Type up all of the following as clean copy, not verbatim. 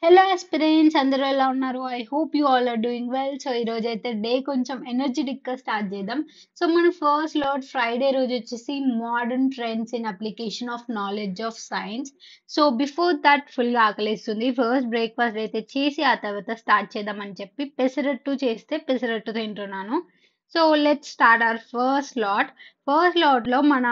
Hello aspirants అందరూ ఎలా ఉన్నారు? I hope you all are doing well. So ఈ రోజైతే డే కొంచెం ఎనర్జెటిక్‌గా స్టార్ట్ చేద్దాం. సో మన ఫస్ట్ లాట్ ఫ్రైడే రోజు వచ్చేసి modern trends in application of knowledge of science. So before that ఫుల్‌గా ఆకలేస్తుంది. ఫస్ట్ బ్రేక్‌ఫాస్ట్ అయితే చేసి ఆ తర్వాత స్టార్ట్ చేద్దామని చెప్పి పెసరట్టు చేస్తే పెసరట్టు తింటున్నాను. So let's start our first lot. ఫస్ట్ లాట్‌లో మన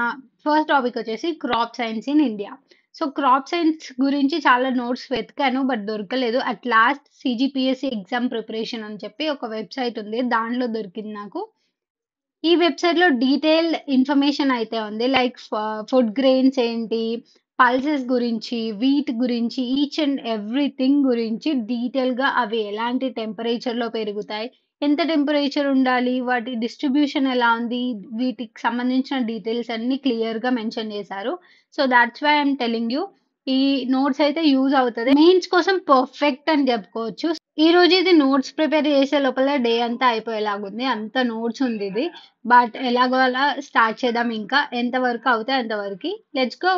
ఫస్ట్ టాపిక్ వచ్చేసి crop science in India. So crop science గురించి చాలా నోట్స్ వెతికాను. బట్ దొరకలేదు. At last CGPSC exam preparation అని చెప్పి ఒక వెబ్‌సైట్ ఉంది. దాంట్లో దొరికింది నాకు. ఈ వెబ్‌సైట్‌లో డీటెయిల్డ్ ఇన్ఫర్మేషన్ అయితే ఉంది. లైక్ ఫుడ్ గ్రెయిన్స్ ఏంటి, పల్సెస్ గురించి, వీట్ గురించి, ఈచ్ అండ్ ఎవ్రీథింగ్ గురించి డీటెయిల్‌గా అవి ఎలాంటి టెంపరేచర్‌లో పెరుగుతాయి, ఎంత టెంపరేచర్ ఉండాలి, వాటి డిస్ట్రిబ్యూషన్ ఎలా ఉంది, వీటికి సంబంధించిన డీటెయిల్స్ అన్నీ క్లియర్‌గా మెన్షన్ చేశారు. So that's why I'm telling you. ఈ నోట్స్ అయితే యూజ్ అవుతది. మెయిన్స్ కోసం పర్ఫెక్ట్ అని చెప్పుకోవచ్చు. ఈరోజు ఇది నోట్స్ ప్రిపేర్ చేసే లోపల డే అంతా అయిపోయేలాగుంది. అంత నోట్స్ ఉంది ఇది. బట్ ఎలాగో అలా స్టార్ట్ చేద్దాం ఇంకా. ఎంత వరకు అవుతే అంతవరకి. Let's go.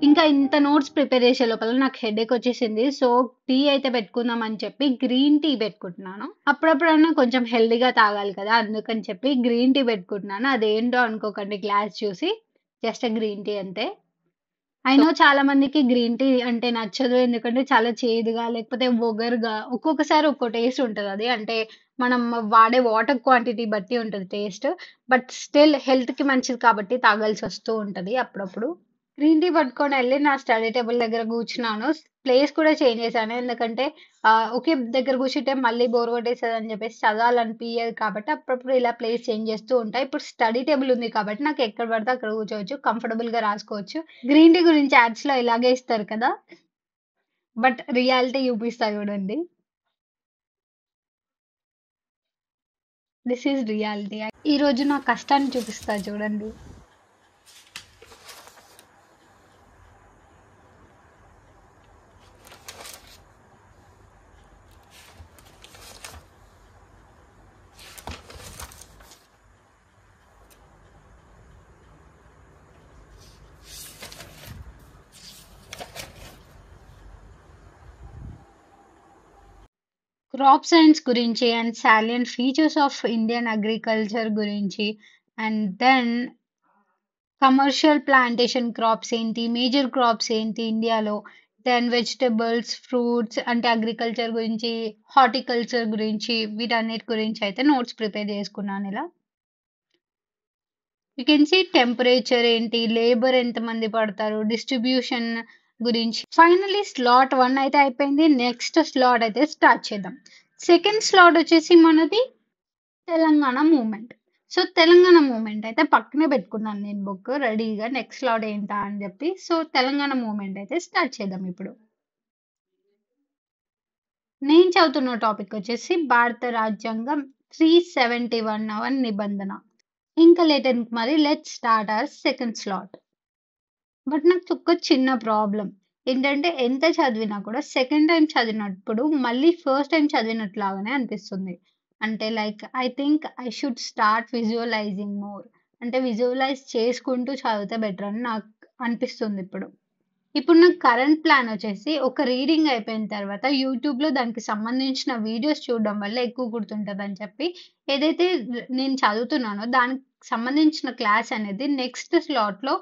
ఇంకా ఇంత నోట్స్ ప్రిపేర్ చేసే లోపల నాకు హెడేక్ వచ్చేసింది. సో టీ అయితే పెట్టుకుందాం అని చెప్పి గ్రీన్ టీ పెట్టుకుంటున్నాను. అప్పుడప్పుడన్నా కొంచెం హెల్తీగా తాగాలి కదా! అందుకని చెప్పి గ్రీన్ టీ పెట్టుకుంటున్నాను. అదేంటో అనుకోకండి గ్లాస్ చూసి. జస్ట్ గ్రీన్ టీ అంతే. ఐ నో చాలా మందికి గ్రీన్ టీ అంటే నచ్చదు. ఎందుకంటే చాలా చేదుగా లేకపోతే వగరుగా ఒక్కొక్కసారి ఒక్కో టేస్ట్ ఉంటదది. అంటే మనం వాడే వాటర్ క్వాంటిటీ బట్టి ఉంటది టేస్ట్. బట్ స్టిల్ హెల్త్‌కి మంచిది కాబట్టి తాగాల్సొస్తూ ఉంటది అప్పుడప్పుడు. గ్రీన్ టీ పట్టుకొనెళ్ళి నా స్టడీ టేబుల్ దగ్గర కూర్చున్నాను. ప్లేస్ కూడా చేంజ్ చేశాను. ఎందుకంటే ఒకే దగ్గర కూర్చుంటే మళ్ళీ బోర్ కొట్టేస్తదని చెప్పేసి చదవాలనిపియదు కాబట్టి అప్పుడప్పుడు ఇలా ప్లేస్ చేంజ్ చేస్తూ ఉంటా. ఇప్పుడు స్టడీ టేబుల్ ఉంది కాబట్టి నాకు ఎక్కడ పడితే అక్కడ కూర్చోవచ్చు. కంఫర్టబుల్‌గా రాసుకోవచ్చు. గ్రీన్ టీ గురించి యాడ్స్‌లో ఇలాగే ఇస్తారు కదా! బట్ రియాలిటీ చూపిస్తా చూడండి. This is reality. ఈరోజు నా కష్టాన్ని చూపిస్తా చూడండి. క్రాప్ సైన్స్ గురించి and salient features of Indian agriculture గురించి and then commercial plantation crops ఏంటి, మేజర్ క్రాప్స్ ఏంటి ఇండియాలో, దెన్ వెజిటబుల్స్, ఫ్రూట్స్ అంటే అగ్రికల్చర్ గురించి, హార్టికల్చర్ గురించి వీటన్నిటి గురించి అయితే నోట్స్ ప్రిపేర్ చేసుకున్నాను ఇలా. యూ కెన్ సీ టెంపరేచర్ ఏంటి, లేబర్ ఎంతమంది పడతారు, డిస్ట్రిబ్యూషన్ గురించి. ఫైనల్లీ స్లాట్ 1 అయితే అయిపోయింది. నెక్స్ట్ స్లాట్ అయితే స్టార్ట్ చేద్దాం. సెకండ్ స్లాట్ వచ్చేసి మనది Telangana movement. So, Telangana movement అయితే పక్కనే పెట్టుకున్నాను నేను బుక్ రెడీగా. నెక్స్ట్ స్లాట్ ఏంటా అని చెప్పి. సో, తెలంగాణ మూవ్‌మెంట్ అయితే స్టార్ట్ చేద్దాం ఇప్పుడు. నేను చదువుతున్న టాపిక్ వచ్చేసి భారత రాజ్యాంగం 371వ నిబంధన. ఇంకా లేట్ ఎందుకు మరి let's start hour second slot. But నాకు ఒక చిన్న ప్రాబ్లమ్. ఏంటంటే ఎంత చదివినా కూడా సెకండ్ టైమ్ చదివినప్పుడు మళ్ళీ ఫస్ట్ టైమ్ చదివినట్లాగానే అనిపిస్తుంది. అంటే like I think I should start visualising more. అంటే విజువలైజ్ చేసుకుంటూ చదివితే బెటర్ అని నాకు అనిపిస్తుంది ఇప్పుడు. ఇప్పుడు నాకు కరెంట్ ప్లాన్ వచ్చేసి ఒక రీడింగ్ అయిపోయిన తర్వాత యూట్యూబ్‌లో దానికి సంబంధించిన వీడియోస్ చూడడం వల్ల ఎక్కువ గుర్తుంటదని చెప్పి ఏదైతే నేను చదువుతున్నానో దానికి సంబంధించిన క్లాస్ అనేది నెక్స్ట్ స్లాట్‌లో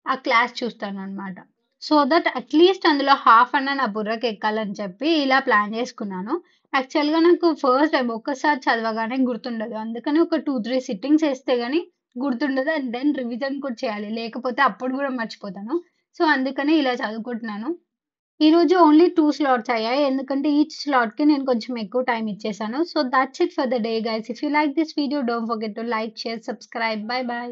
ఆ క్లాస్ చూస్తాననమాట. సో దట్ అట్‌లీస్ట్ అందులో హాఫ్ అన్నా నా బుర్రకెక్కాలని చెప్పి ఇలా ప్లాన్ చేసుకున్నాను. యాక్చువల్‌గా నాకు ఫస్ట్ టైమ్ ఒక్కసారి చదవగానే గుర్తుండదు. అందుకని ఒక 2, 3 సిట్టింగ్స్ ఏస్తే గాని గుర్తుండదు. అండ్ దెన్ రివిజన్ కూడా చేయాలి. లేకపోతే అప్పుడు గూడా మర్చిపోతాను. సో, అందుకనే ఇలా చదువుకుంటున్నాను. ఈరోజు ఓన్లీ 2 స్లాట్స్ అయ్యాయి. ఎందుకంటే ఈచ్ స్లాట్‌కి నేను కొంచెం ఎక్కువ టైమ్ ఇచ్చేసాను. So, that's it for the day guys. If you like this video don't forget to like, share, subscribe. By by.